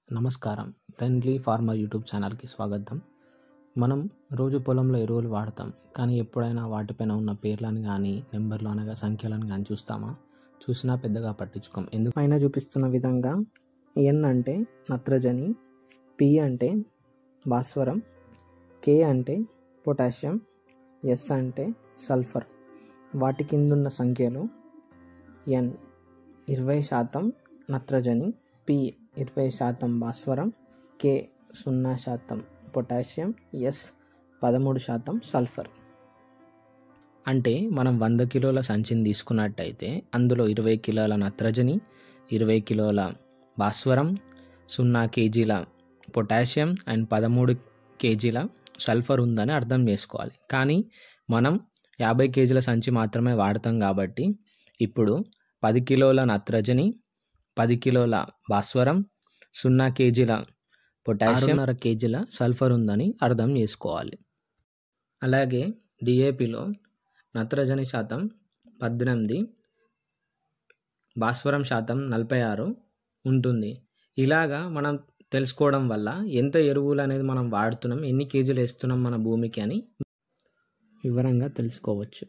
నమస్కారం. Friendly farmer YouTube ఛానల్కి స్వాగతం. మనం రోజు పొలంలో ఎరువులు వాడతాం, కానీ ఎప్పుడైనా వాటిపైన ఉన్న పేర్లను కానీ నెంబర్లు అనగా సంఖ్యలను కానీ చూస్తామా? చూసినా పెద్దగా పట్టించుకోం. ఎందుకు? పైన చూపిస్తున్న విధంగా ఎన్ అంటే నత్రజని, పి అంటే భాస్వరం, కే అంటే పొటాషియం, ఎస్ అంటే సల్ఫర్. వాటి కిందున్న సంఖ్యలు ఎన్ 20% నత్రజని, పి 20% భాస్వరం, కే 0% పొటాషియం, ఎస్ 13% సల్ఫర్. అంటే మనం 100 కిలోల సంచిని తీసుకున్నట్టయితే అందులో 20 కిలోల నత్రజని, 20 కిలోల భాస్వరం, 0 కేజీల పొటాషియం అండ్ 13 కేజీల సల్ఫర్ ఉందని అర్థం చేసుకోవాలి. కానీ మనం 50 కేజీల సంచి మాత్రమే వాడతాం కాబట్టి ఇప్పుడు 10 కిలోల నత్రజని, 10 కిలోల భాస్వరం, 0 కేజీల పొటాషియం, 6.5 కేజీల సల్ఫర్ ఉందని అర్థం చేసుకోవాలి. అలాగే డిఏపిలో నత్రజని శాతం 18, భాస్వరం శాతం 46 ఉంటుంది. ఇలాగా మనం తెలుసుకోవడం వల్ల ఎంత ఎరువులు అనేది మనం వాడుతున్నాం, ఎన్ని కేజీలు వేస్తున్నాం మన భూమికి అని వివరంగా తెలుసుకోవచ్చు.